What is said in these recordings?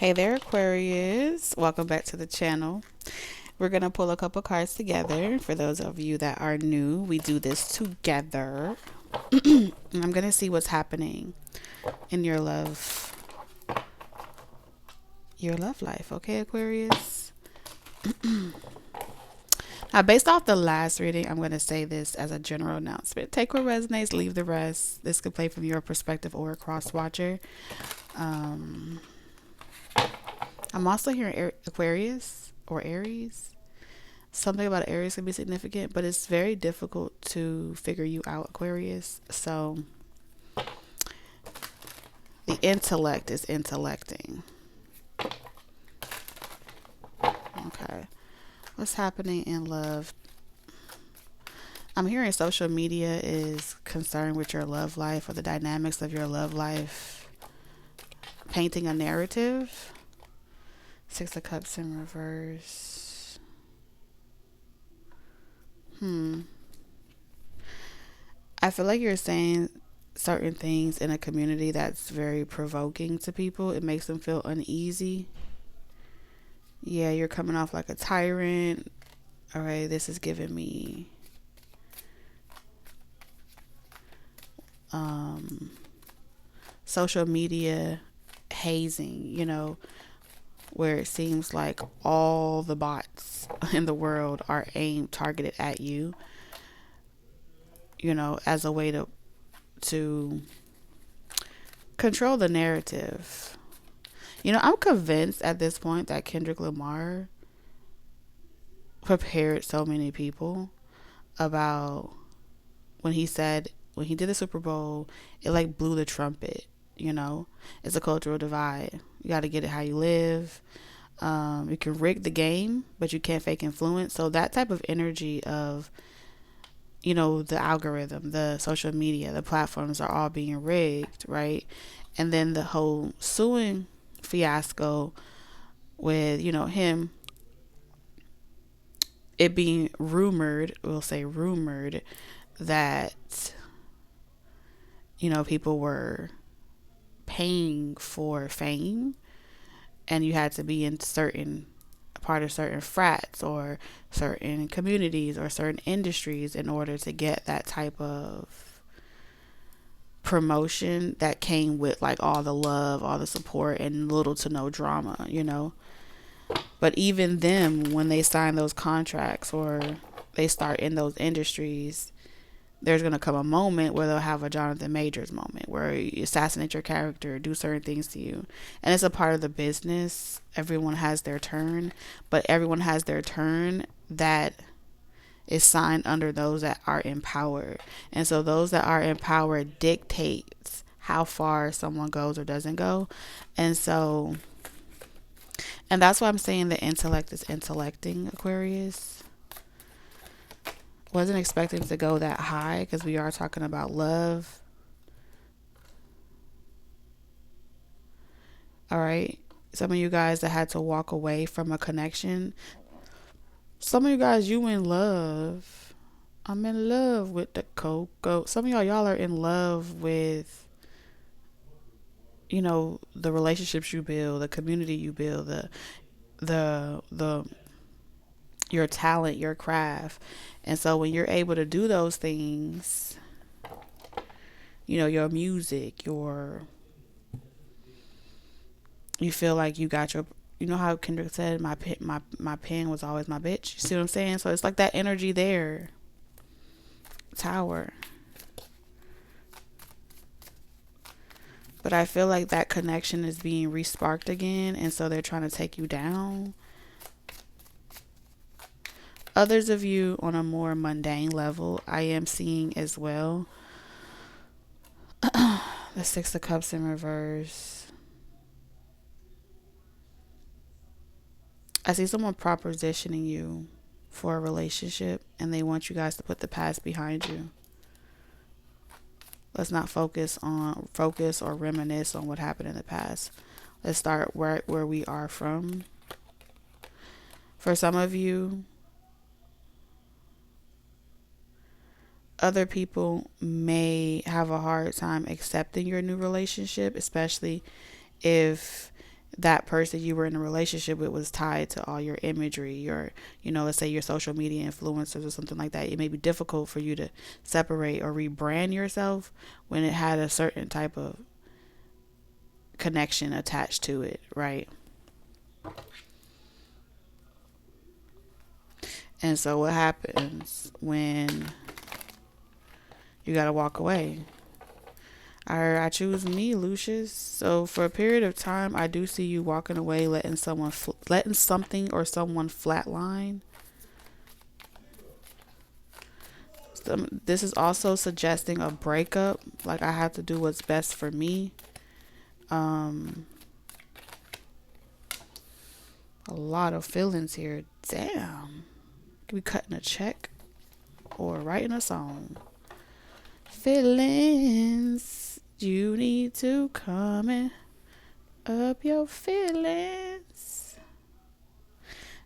Hey there, Aquarius. Welcome back to the channel. We're going to pull a couple cards together. For those of you that are new, we do this together. And I'm going to see what's happening in your love life, okay, Aquarius? Now, based off the last reading, I'm going to say this as a general announcement. Take what resonates, leave the rest. This could play from your perspective or a cross watcher. I'm also hearing Aquarius or Aries. Something about Aries can be significant, but it's very difficult to figure you out, Aquarius. So the intellect is intellecting. Okay. What's happening in love? I'm hearing social media is concerned with your love life or the dynamics of your love life. Painting a narrative. Six of Cups in reverse. I feel like you're saying certain things in a community that's very provoking to people. It makes them feel uneasy. Yeah, you're coming off like a tyrant. All right, this is giving me social media hazing, where it seems like all the bots in the world are targeted at you, as a way to control the narrative. I'm convinced at this point that Kendrick Lamar prepared so many people about when he did the Super Bowl, it like blew the trumpet. It's a cultural divide. You got to get it how you live. You can rig the game, but you can't fake influence. So that type of energy of, the algorithm, the social media, the platforms are all being rigged, right? And then the whole suing fiasco with, him, it being rumored, we'll say rumored, that, people were paying for fame and you had to be in part of certain frats or certain communities or certain industries in order to get that type of promotion that came with like all the love, all the support, and little to no drama, But even them, when they sign those contracts or they start in those industries, there's going to come a moment where they'll have a Jonathan Majors moment where you assassinate your character, do certain things to you. And it's a part of the business. Everyone has their turn, but everyone has their turn that is signed under those that are in power. And so those that are in power dictates how far someone goes or doesn't go. And that's why I'm saying the intellect is intellecting, Aquarius. Wasn't expecting to go that high because we are talking about love. All right. Some of you guys that had to walk away from a connection. Some of you guys, you in love. I'm in love with the cocoa. Some of y'all are in love with, the relationships you build, the community you build, the your talent, your craft. And so when you're able to do those things, your music, you feel like you got your, how Kendrick said, my pen was always my bitch. You see what I'm saying? So it's like that energy there. Tower. But I feel like that connection is being re-sparked again, and so they're trying to take you down. Others of you on a more mundane level, I am seeing as well. The Six of Cups in reverse. I see someone propositioning you for a relationship, and they want you guys to put the past behind you. Let's not focus or reminisce on what happened in the past. Let's start where we are from. For some of you, other people may have a hard time accepting your new relationship, especially if that person you were in a relationship with was tied to all your imagery, your, let's say your social media influencers or something like that. It may be difficult for you to separate or rebrand yourself when it had a certain type of connection attached to it, right? And so what happens when you gotta walk away? I choose me, Lucius. So for a period of time, I do see you walking away, letting something or someone flatline. This is also suggesting a breakup. Like, I have to do what's best for me. A lot of feelings here. Damn. Could be cutting a check or writing a song. Feelings. You need to come up your feelings.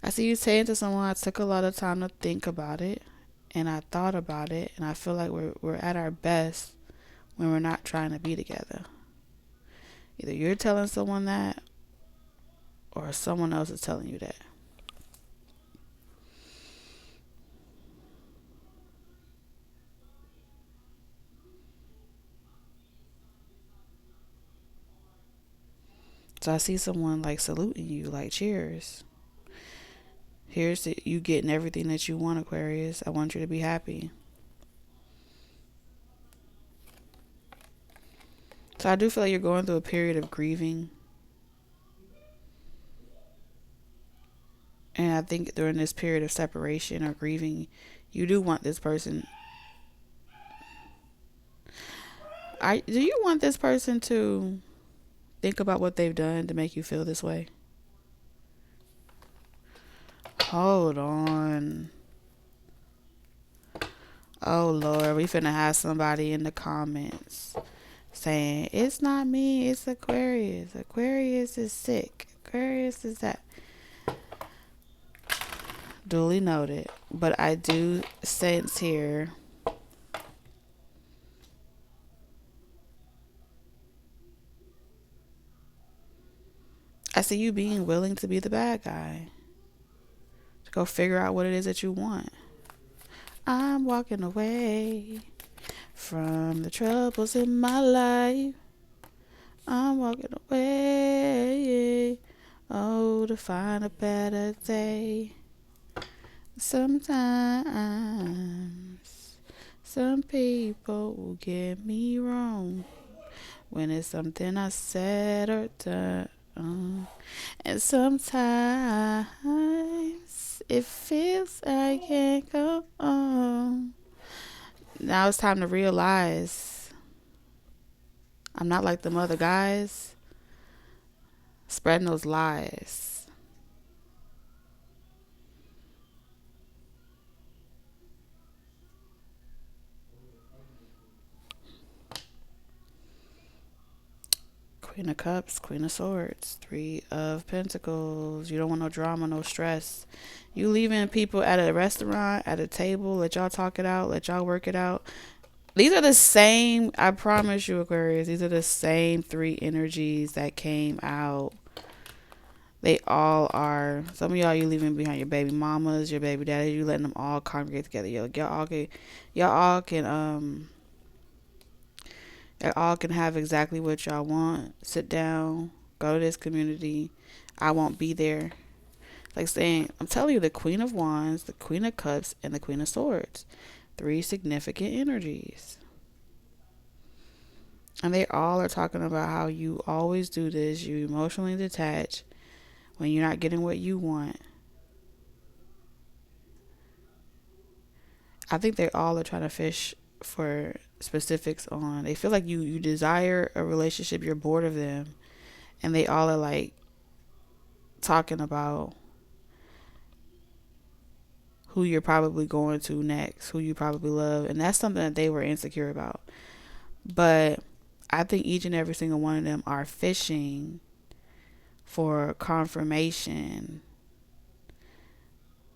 I see you saying to someone, I took a lot of time to think about it, and I thought about it, and I feel like we're at our best when we're not trying to be together. Either you're telling someone that, or someone else is telling you that. So I see someone like saluting you, like, cheers. Here's to you getting everything that you want, Aquarius. I want you to be happy. So I do feel like you're going through a period of grieving. And I think during this period of separation or grieving, you do want this person. Do you want this person to think about what they've done to make you feel this way? Hold on. Oh, Lord. We finna have somebody in the comments saying, it's not me, it's Aquarius. Aquarius is sick. Aquarius is that. Duly noted. But I do sense here I see you being willing to be the bad guy. To go figure out what it is that you want. I'm walking away from the troubles in my life. I'm walking away, oh, to find a better day. Sometimes some people will get me wrong when it's something I said or done. And sometimes it feels I can't go on. Now it's time to realize I'm not like them other guys spreading those lies. Queen of Cups, Queen of Swords, Three of Pentacles. You don't want no drama, no stress. You leaving people at a restaurant, at a table, let y'all talk it out, let y'all work it out. These are the same, I promise you, Aquarius, these are the same three energies that came out. They all are. Some of y'all, you leaving behind your baby mamas, your baby daddies, you letting them all congregate together. Y'all can have exactly what y'all want. Sit down, go to this community. I won't be there. Like saying, I'm telling you, the Queen of Wands, the Queen of Cups, and the Queen of Swords. Three significant energies. And they all are talking about how you always do this. You emotionally detach when you're not getting what you want. I think they all are trying to fish for specifics on. They feel like you desire a relationship, you're bored of them, and they all are like talking about who you're probably going to next, who you probably love, and that's something that they were insecure about. But I think each and every single one of them are fishing for confirmation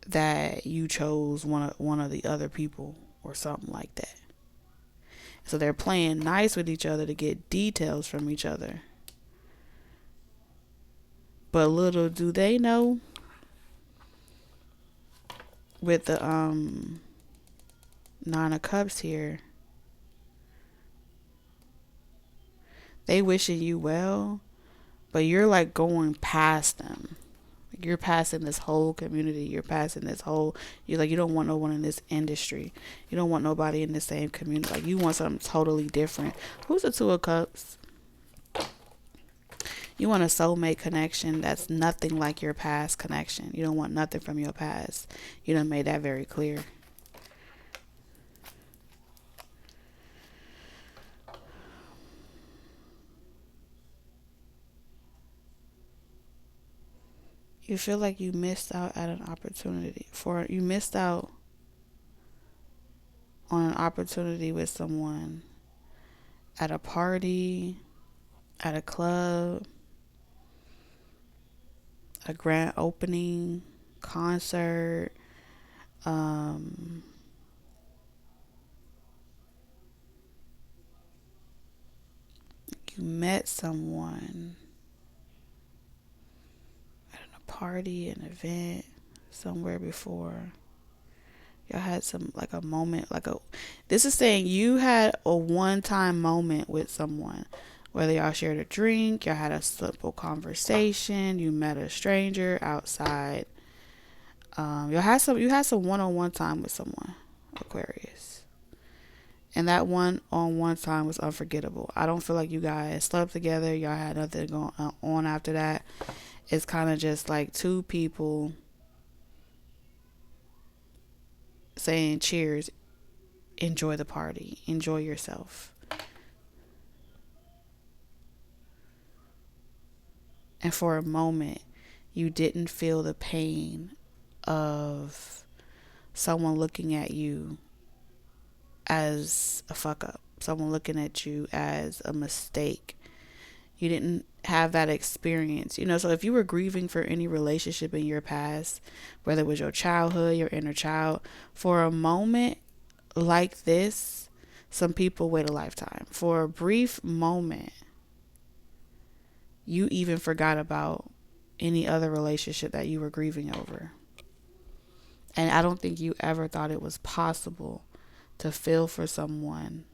that you chose one of the other people or something like that. So they're playing nice with each other to get details from each other. But little do they know, with the Nine of Cups here, they wishing you well, but you're like going past them. You're passing this whole community. You're passing this whole. You're like, you don't want no one in this industry. You don't want nobody in the same community. Like, you want something totally different. Who's the Two of Cups? You want a soulmate connection that's nothing like your past connection. You don't want nothing from your past. You done made that very clear. You feel like you missed out at an opportunity. You missed out on an opportunity with someone at a party, at a club, a grand opening, concert, you met someone at a party, an event, somewhere before. Y'all had some, like, a moment, this is saying you had a one-time moment with someone. Whether y'all shared a drink, y'all had a simple conversation, you met a stranger outside. You had some one-on-one time with someone, Aquarius. And that one-on-one time was unforgettable. I don't feel like you guys slept together. Y'all had nothing going on after that. It's kind of just like two people saying cheers, enjoy the party, enjoy yourself. And for a moment, you didn't feel the pain of someone looking at you as a fuck up, someone looking at you as a mistake. You didn't have that experience, so if you were grieving for any relationship in your past, whether it was your childhood, your inner child, for a moment like this, some people wait a lifetime. For a brief moment, you even forgot about any other relationship that you were grieving over. And I don't think you ever thought it was possible to feel for someone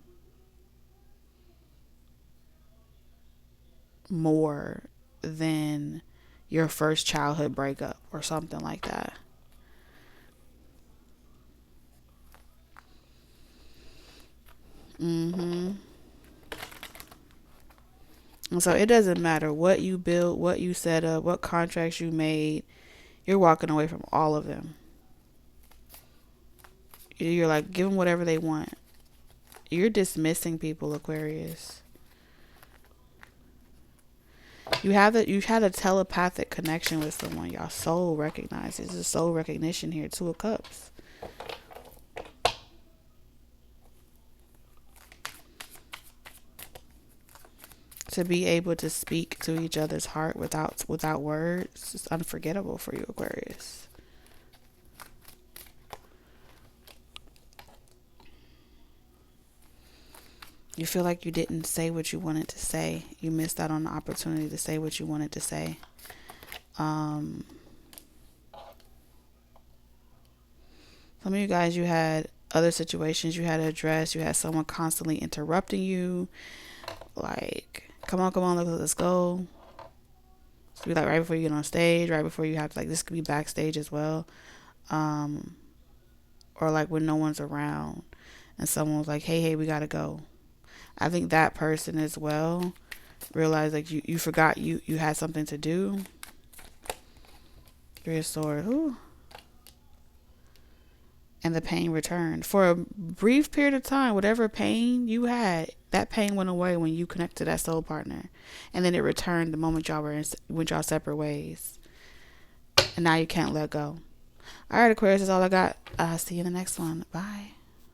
more than your first childhood breakup or something like that. And so it doesn't matter what you built, what you set up, what contracts you made, you're walking away from all of them. You're like, give them whatever they want. You're dismissing people, Aquarius. You had a telepathic connection with someone. Y'all soul recognizes. There's a soul recognition here. Two of Cups. To be able to speak to each other's heart without words is unforgettable for you, Aquarius. You feel like you didn't say what you wanted to say. You missed out on the opportunity to say what you wanted to say. Some of you guys, you had other situations you had to address. You had someone constantly interrupting you. Like, come on, let's go. It's be like right before you get on stage, right before you have to, like, this could be backstage as well. Or like when no one's around and someone was like, hey, we gotta go. I think that person as well realized, like, you forgot you had something to do. Three of Swords. Ooh. And the pain returned. For a brief period of time, whatever pain you had, that pain went away when you connected to that soul partner. And then it returned the moment went y'all separate ways. And now you can't let go. All right, Aquarius, that's all I got. See you in the next one. Bye.